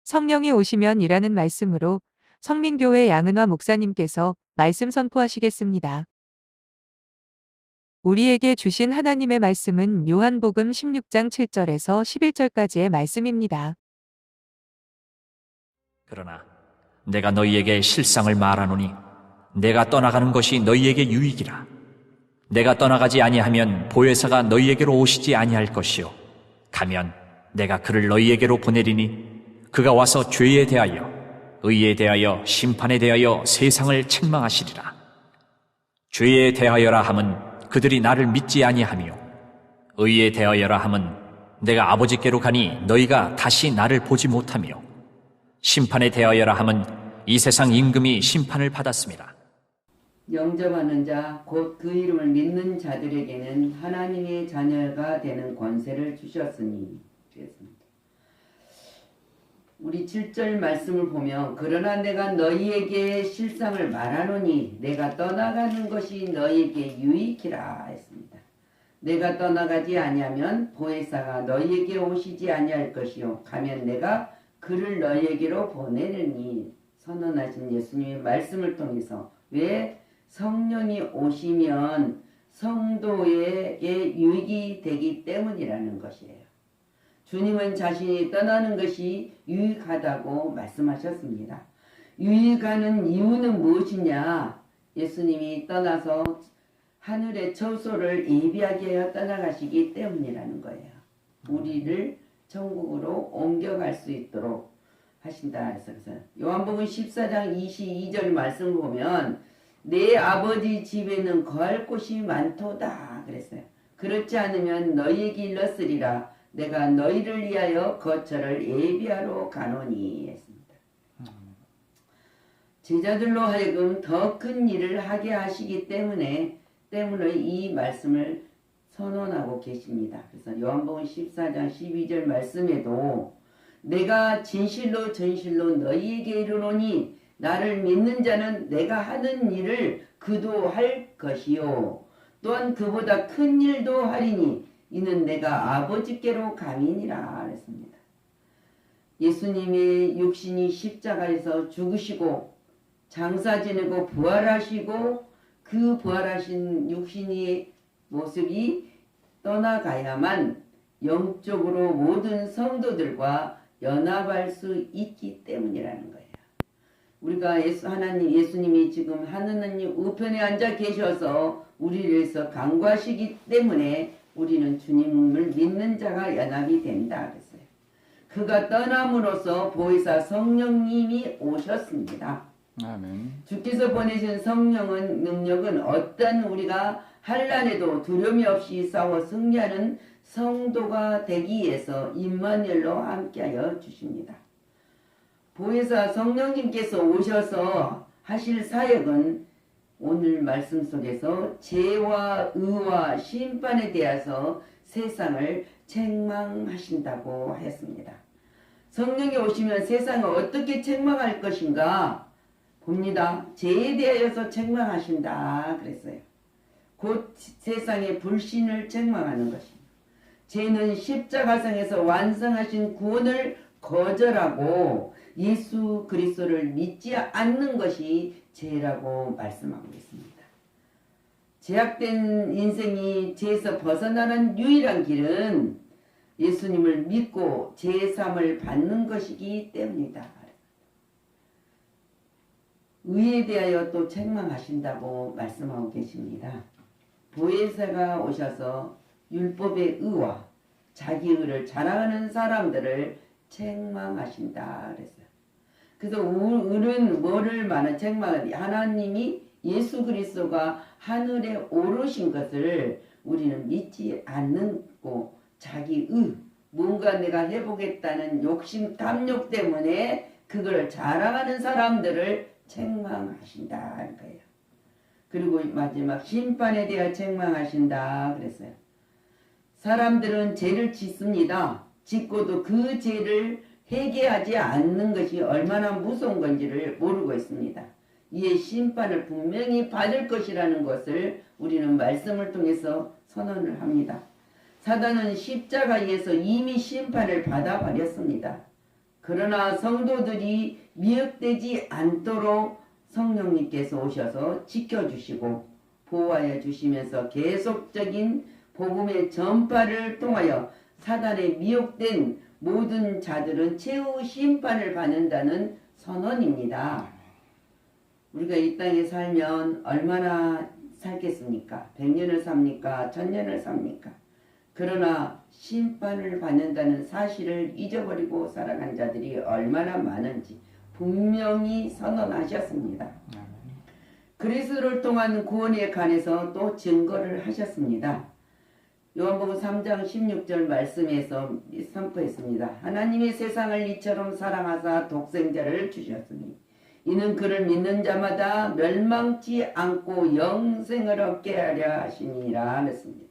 성령이 오시면 이라는 말씀으로 성민교회 양은화 목사님께서 말씀 선포하시겠습니다. 우리에게 주신 하나님의 말씀은 요한복음 16장 7절에서 11절까지의 말씀입니다. 그러나 내가 너희에게 실상을 말하노니 내가 떠나가는 것이 너희에게 유익이라. 내가 떠나가지 아니하면 보혜사가 너희에게로 오시지 아니할 것이요 가면 내가 그를 너희에게로 보내리니 그가 와서 죄에 대하여 의에 대하여 심판에 대하여 세상을 책망하시리라. 죄에 대하여라 함은 그들이 나를 믿지 아니하며 의에 대하여라 함은 내가 아버지께로 가니 너희가 다시 나를 보지 못하며 심판에 대하여라 함은 이 세상 임금이 심판을 받았습니다. 영접하는 자, 곧 그 이름을 믿는 자들에게는 하나님의 자녀가 되는 권세를 주셨으니. 그랬습니다. 우리 7절 말씀을 보면 그러나 내가 너희에게 실상을 말하노니 내가 떠나가는 것이 너희에게 유익이라 했습니다. 내가 떠나가지 아니하면 보혜사가 너희에게 오시지 아니할 것이요 가면 내가 그를 너희에게로 보내느니 선언하신 예수님의 말씀을 통해서 왜 성령이 오시면 성도에게 유익이 되기 때문이라는 것이에요. 주님은 자신이 떠나는 것이 유익하다고 말씀하셨습니다. 유익하는 이유는 무엇이냐? 예수님이 떠나서 하늘의 처소를 예비하게 하여 떠나가시기 때문이라는 거예요. 우리를 천국으로 옮겨갈 수 있도록 하신다. 그래서 요한복음 14장 22절 말씀을 보면 내 아버지 집에는 거할 곳이 많도다 그랬어요. 그렇지 않으면 너희에게 일렀으리라. 내가 너희를 위하여 거처를 예비하러 가노니 했습니다. 제자들로 하여금 더 큰 일을 하게 하시기 때문에 이 말씀을 선언하고 계십니다. 그래서 요한복음 14장 12절 말씀에도 내가 진실로 전실로 너희에게 이르노니 나를 믿는 자는 내가 하는 일을 그도 할 것이요 또한 그보다 큰 일도 하리니 이는 내가 아버지께로 감이니라 했습니다. 예수님의 육신이 십자가에서 죽으시고 장사 지내고 부활하시고 그 부활하신 육신의 모습이 떠나가야만 영적으로 모든 성도들과 연합할 수 있기 때문이라는 거예요. 우리가 예수님이 지금 하느님 우편에 앉아 계셔서 우리를 위해서 간구하시기 때문에 우리는 주님을 믿는 자가 연합이 된다 그랬어요. 그가 떠남으로써 보혜사 성령님이 오셨습니다. 아멘. 주께서 보내신 성령은 능력은 어떤 우리가 환난에도 두려움이 없이 싸워 승리하는 성도가 되기 위해서 임마누엘로 함께하여 주십니다. 보혜사 성령님께서 오셔서 하실 사역은 오늘 말씀 속에서 죄와 의와 심판에 대해서 세상을 책망하신다고 했습니다. 성령이 오시면 세상을 어떻게 책망할 것인가 봅니다. 죄에 대하여서 책망하신다 그랬어요. 곧 세상의 불신을 책망하는 것입니다. 죄는 십자가상에서 완성하신 구원을 거절하고 예수 그리스도를 믿지 않는 것이 죄라고 말씀하고 있습니다. 죄악된 인생이 죄에서 벗어나는 유일한 길은 예수님을 믿고 죄사함을 받는 것이기 때문이다. 의에 대하여 또 책망하신다고 말씀하고 계십니다. 보혜사가 오셔서 율법의 의와 자기 의를 자랑하는 사람들을 책망하신다 그랬어요. 그래서 의는 뭐를 말하는 책망은 하나님이 예수 그리스도가 하늘에 오르신 것을 우리는 믿지 않고 자기 의 뭔가 내가 해보겠다는 욕심 탐욕 때문에 그걸 자랑하는 사람들을 책망하신다 거예요. 그리고 마지막 심판에 대해 책망하신다 그랬어요. 사람들은 죄를 짓습니다. 짓고도 그 죄를 회개하지 않는 것이 얼마나 무서운 건지를 모르고 있습니다. 이에 심판을 분명히 받을 것이라는 것을 우리는 말씀을 통해서 선언을 합니다. 사단은 십자가에서 이미 심판을 받아버렸습니다. 그러나 성도들이 미혹되지 않도록 성령님께서 오셔서 지켜주시고 보호하여 주시면서 계속적인 복음의 전파를 통하여 사단에 미혹된 모든 자들은 최후 심판을 받는다는 선언입니다. 우리가 이 땅에 살면 얼마나 살겠습니까? 100년을 삽니까? 1000년을 삽니까? 그러나 심판을 받는다는 사실을 잊어버리고 살아간 자들이 얼마나 많은지 분명히 선언하셨습니다. 그리스도를 통한 구원에 관해서 또 증거를 하셨습니다. 요한복음 3장 16절 말씀에서 선포했습니다. 하나님이 세상을 이처럼 사랑하사 독생자를 주셨으니 이는 그를 믿는 자마다 멸망치 않고 영생을 얻게 하려 하심이라 했습니다.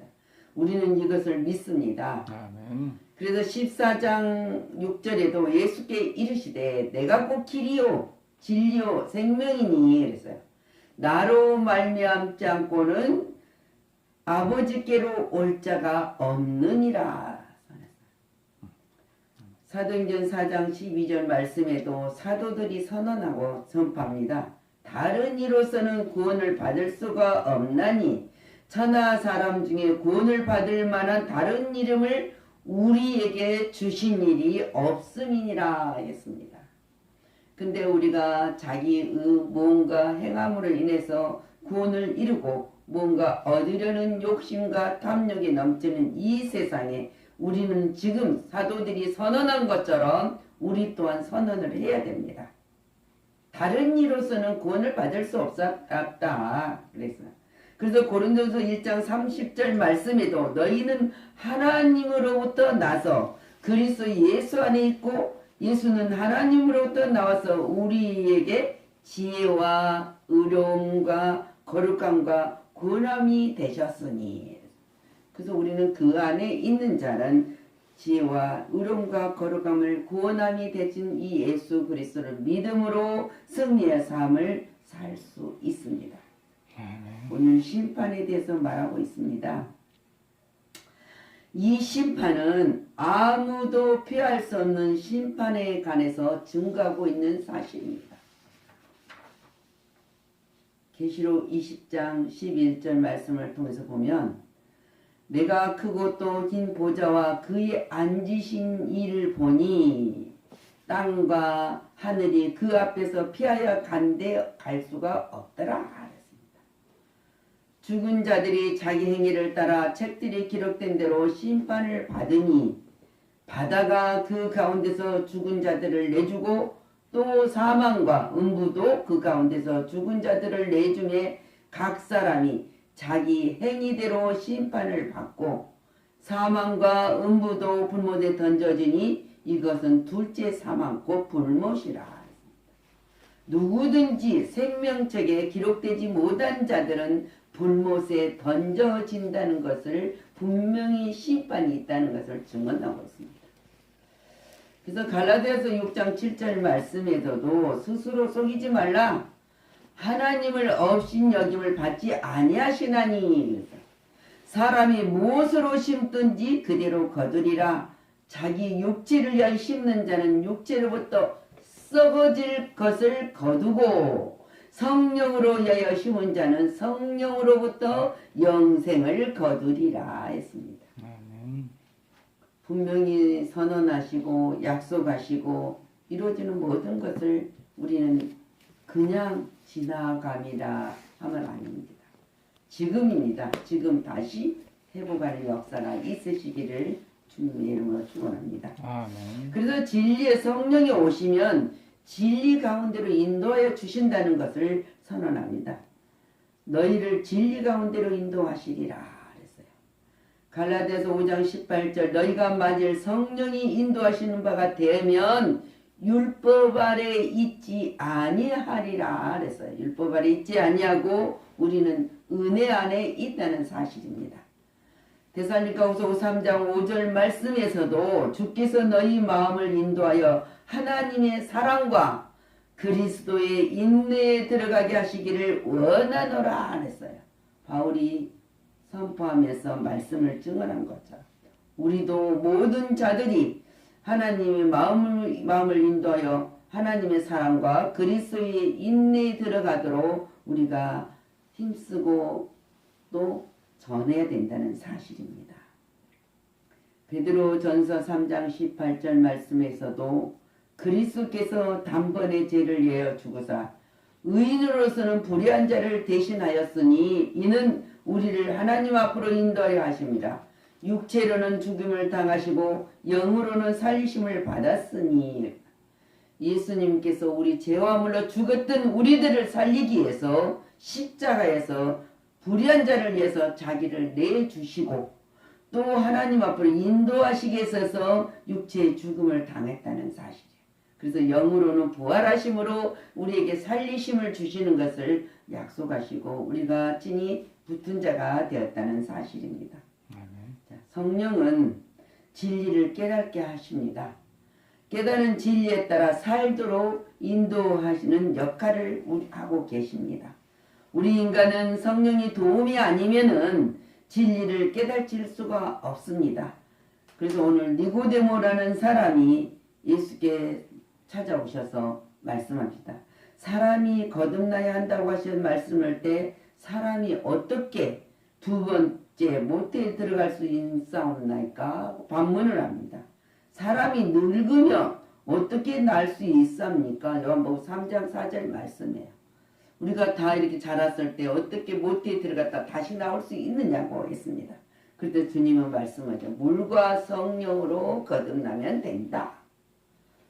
우리는 이것을 믿습니다. 아멘. 그래서 14장 6절에도 예수께 이르시되 내가 곧 길이요 진리요 생명이니 그랬어요. 나로 말미암지 않고는 아버지께로 올 자가 없느니라. 사도행전 4장 12절 말씀에도 사도들이 선언하고 전파합니다. 다른 이로서는 구원을 받을 수가 없나니 천하 사람 중에 구원을 받을 만한 다른 이름을 우리에게 주신 일이 없음이니라 했습니다. 근데 우리가 자기의 뭔가 행함으로 인해서 구원을 이루고 뭔가 얻으려는 욕심과 탐욕이 넘치는 이 세상에 우리는 지금 사도들이 선언한 것처럼 우리 또한 선언을 해야 됩니다. 다른 이로서는 구원을 받을 수 없다. 그래서 고린도서 1장 30절 말씀에도 너희는 하나님으로부터 나서 그리스도 예수 안에 있고 예수는 하나님으로부터 나와서 우리에게 지혜와 의로움과 거룩함과 구원함이 되셨으니 그래서 우리는 그 안에 있는 자는 지혜와 의로움과 거룩함을 구원함이 되신 이 예수 그리스도를 믿음으로 승리의 삶을 살 수 있습니다. 오늘 심판에 대해서 말하고 있습니다. 이 심판은 아무도 피할 수 없는 심판에 관해서 증거하고 있는 사실입니다. 계시록 20장 11절 말씀을 통해서 보면 내가 크고 또 긴 보좌와 그의 앉으신 이를 보니 땅과 하늘이 그 앞에서 피하여 간데 갈 수가 없더라. 죽은 자들이 자기 행위를 따라 책들이 기록된 대로 심판을 받으니 바다가 그 가운데서 죽은 자들을 내주고 또 사망과 음부도 그 가운데서 죽은 자들을 내주매 각 사람이 자기 행위대로 심판을 받고 사망과 음부도 불못에 던져지니 이것은 둘째 사망 곧 불못이라. 누구든지 생명책에 기록되지 못한 자들은 불못에 던져진다는 것을 분명히 심판이 있다는 것을 증언하고 있습니다. 그래서 갈라디아서 6장 7절 말씀에서도 스스로 속이지 말라. 하나님을 업신여김을 받지 아니하시나니 사람이 무엇으로 심든지 그대로 거두리라. 자기 육체를 위하여 심는 자는 육체로부터 썩어질 것을 거두고 성령으로 위하여 심은 자는 성령으로부터 영생을 거두리라 했습니다. 분명히 선언하시고 약속하시고 이루어지는 모든 것을 우리는 그냥 지나감이라 하면 아닙니다. 지금입니다. 지금 다시 회복하는 역사가 있으시기를 주님의 이름으로 축원합니다. 아멘. 그래서 진리의 성령이 오시면 진리 가운데로 인도하여 주신다는 것을 선언합니다. 너희를 진리 가운데로 인도하시리라 그랬어요. 갈라디아서 5장 18절 너희가 맞을 성령이 인도하시는 바가 되면 율법 아래 있지 아니하리라 그랬어요. 율법 아래 있지 아니하고 우리는 은혜 안에 있다는 사실입니다. 데살로니가후서 3장 5절 말씀에서도 주께서 너희 마음을 인도하여 하나님의 사랑과 그리스도의 인내에 들어가게 하시기를 원하노라 했어요. 바울이 선포하면서 말씀을 증언한 것처럼 우리도 모든 자들이 하나님의 마음을 인도하여 하나님의 사랑과 그리스도의 인내에 들어가도록 우리가 힘쓰고 또 전해야 된다는 사실입니다. 베드로전서 3장 18절 말씀에서도 그리스도께서 단번에 죄를 위하여 죽으사 의인으로서는 불의한 자를 대신하였으니 이는 우리를 하나님 앞으로 인도하여 하십니다. 육체로는 죽임을 당하시고 영으로는 살리심을 받았으니 예수님께서 우리 죄와 물러 죽었던 우리들을 살리기 위해서 십자가에서 불의한 자를 위해서 자기를 내주시고 또 하나님 앞으로 인도하시기 위해서 육체의 죽음을 당했다는 사실이에요. 그래서 영으로는 부활하심으로 우리에게 살리심을 주시는 것을 약속하시고 우리가 친히 붙은 자가 되었다는 사실입니다. 자, 성령은 진리를 깨닫게 하십니다. 깨달은 진리에 따라 살도록 인도하시는 역할을 하고 계십니다. 우리 인간은 성령이 도움이 아니면은 진리를 깨달칠 수가 없습니다. 그래서 오늘 니고데모라는 사람이 예수께 찾아오셔서 말씀합니다. 사람이 거듭나야 한다고 하신 말씀할 때 사람이 어떻게 두 번째 모태에 들어갈 수 있사옵나이까 반문을 합니다. 사람이 늙으면 어떻게 날 수 있습니까? 요한복음 3장 4절 말씀이에요. 우리가 다 이렇게 자랐을 때 어떻게 모태에 들어갔다 다시 나올 수 있느냐고 했습니다. 그때 주님은 말씀하죠. 물과 성령으로 거듭나면 된다.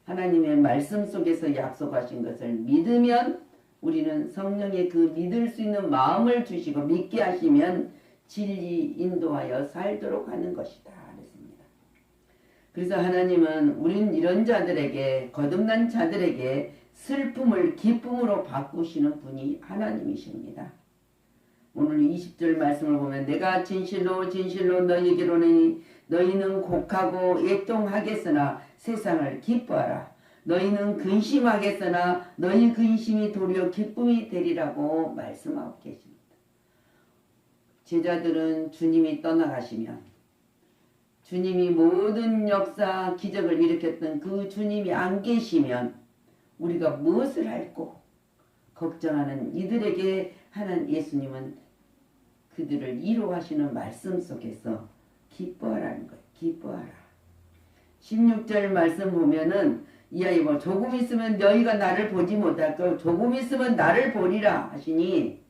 하나님의 말씀 속에서 약속하신 것을 믿으면 우리는 성령의 그 믿을 수 있는 마음을 주시고 믿게 하시면 진리 인도하여 살도록 하는 것이다. 그랬습니다. 그래서 하나님은 우린 이런 자들에게 거듭난 자들에게 슬픔을 기쁨으로 바꾸시는 분이 하나님이십니다. 오늘 20절 말씀을 보면 내가 진실로 진실로 너희에게로는 너희는 곡하고 애통하겠으나 세상을 기뻐하라. 너희는 근심하겠으나 너희 근심이 도리어 기쁨이 되리라고 말씀하고 계십니다. 제자들은 주님이 떠나가시면 주님이 모든 역사 기적을 일으켰던 그 주님이 안 계시면 우리가 무엇을 할고 걱정하는 이들에게 하는 예수님은 그들을 위로하시는 말씀 속에서 기뻐하라는 거예요. 기뻐하라. 16절 말씀 보면은 이 아이 뭐 조금 있으면 너희가 나를 보지 못할 거 조금 있으면 나를 보리라 하시니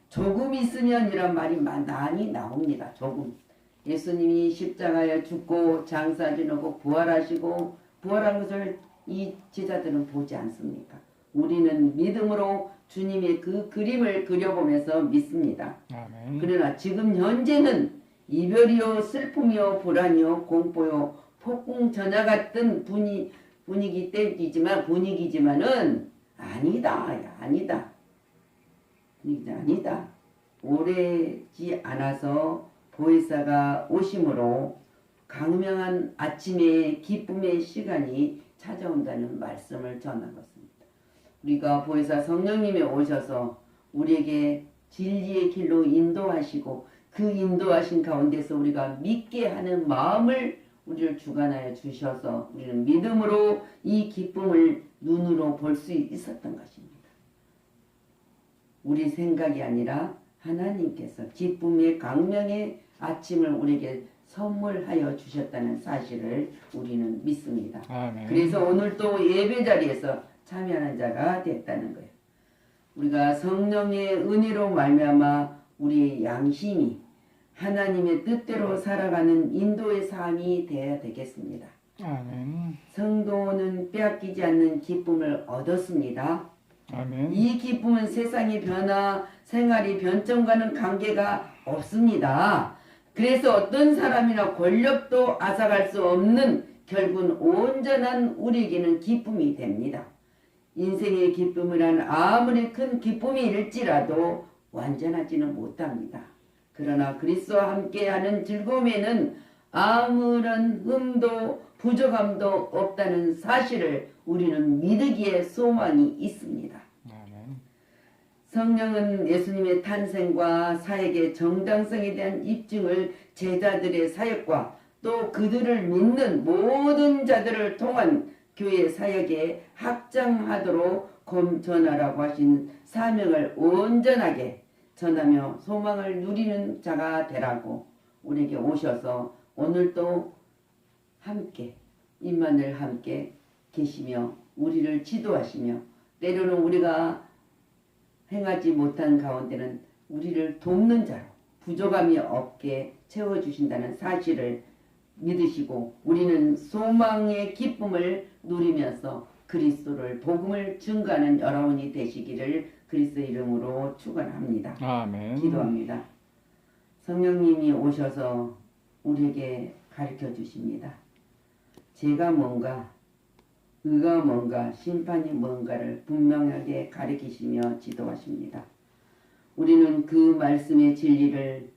조금 있으면 이란 말이 많이 나옵니다. 조금. 예수님이 십자가에 죽고 장사 지내고 부활하시고 부활한 것을 이 제자들은 보지 않습니까? 우리는 믿음으로 주님의 그 그림을 그려보면서 믿습니다. 아멘. 그러나 지금 현재는 이별이요 슬픔이요 불안이요 공포요 폭풍 전야 같은 분위기지만은 아니다. 아니다. 오래지 않아서 보혜사가 오심으로 강명한 아침의 기쁨의 시간이 찾아온다는 말씀을 전하고 있습니다. 우리가 보혜사 성령님이 오셔서 우리에게 진리의 길로 인도하시고 그 인도하신 가운데서 우리가 믿게 하는 마음을 우리를 주관하여 주셔서 우리는 믿음으로 이 기쁨을 눈으로 볼 수 있었던 것입니다. 우리 생각이 아니라 하나님께서 기쁨의 강명의 아침을 우리에게 선물하여 주셨다는 사실을 우리는 믿습니다. 아멘. 그래서 오늘 또 예배 자리에서 참여하는 자가 됐다는 거예요. 우리가 성령의 은혜로 말미암아 우리의 양심이 하나님의 뜻대로 살아가는 인도의 삶이 되어야 되겠습니다. 아멘. 성도는 빼앗기지 않는 기쁨을 얻었습니다. 아멘. 이 기쁨은 세상의 변화, 생활이 변점과는 관계가 없습니다. 그래서 어떤 사람이나 권력도 앗아갈 수 없는 결국은 온전한 우리에게는 기쁨이 됩니다. 인생의 기쁨이란 아무리 큰 기쁨일지라도 완전하지는 못합니다. 그러나 그리스도와 함께하는 즐거움에는 아무런 흠도 부족함도 없다는 사실을 우리는 믿으기에 소망이 있습니다. 아멘. 성령은 예수님의 탄생과 사역의 정당성에 대한 입증을 제자들의 사역과 또 그들을 믿는 모든 자들을 통한 교회 사역에 확장하도록 전하라고 하신 사명을 온전하게 전하며 소망을 누리는 자가 되라고 우리에게 오셔서 오늘도 함께 임만을 함께 계시며 우리를 지도하시며 때로는 우리가 행하지 못한 가운데는 우리를 돕는 자로 부족함이 없게 채워주신다는 사실을 믿으시고 우리는 소망의 기쁨을 누리면서 그리스도를 복음을 증거하는 여러분이 되시기를 그리스도의 이름으로 축원합니다. 아멘. 기도합니다. 성령님이 오셔서 우리에게 가르쳐 주십니다. 죄가 뭔가, 의가 뭔가, 심판이 뭔가를 분명하게 가르치시며 지도하십니다. 우리는 그 말씀의 진리를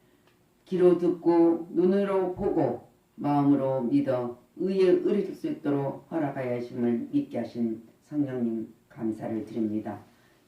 귀로 듣고 눈으로 보고 마음으로 믿어 의에 이를 수 있도록 허락하여 하심을 믿게 하신 성령님 감사를 드립니다.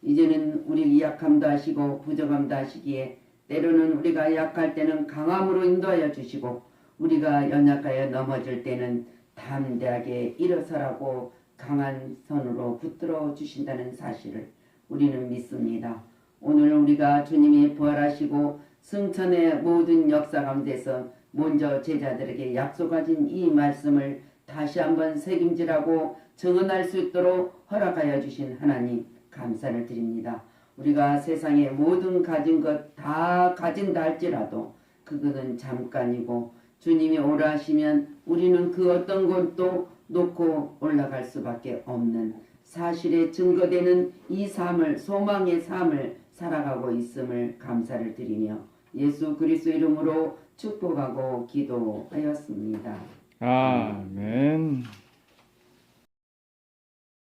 이제는 우리 약함도 하시고 부족함도 하시기에 때로는 우리가 약할 때는 강함으로 인도하여 주시고 우리가 연약하여 넘어질 때는 담대하게 일어서라고 강한 손으로 붙들어 주신다는 사실을 우리는 믿습니다. 오늘 우리가 주님이 부활하시고 승천의 모든 역사 가운데서 먼저 제자들에게 약속하신 이 말씀을 다시 한번 책임지라고 증언할 수 있도록 허락하여 주신 하나님 감사를 드립니다. 우리가 세상의 모든 가진 것 다 가진다 할지라도 그것은 잠깐이고 주님이 오라 하시면 우리는 그 어떤 것도 놓고 올라갈 수밖에 없는 사실에 증거되는 이 삶을 소망의 삶을 살아가고 있음을 감사를 드리며 예수 그리스도 이름으로 축복하고 기도하였습니다. 아멘.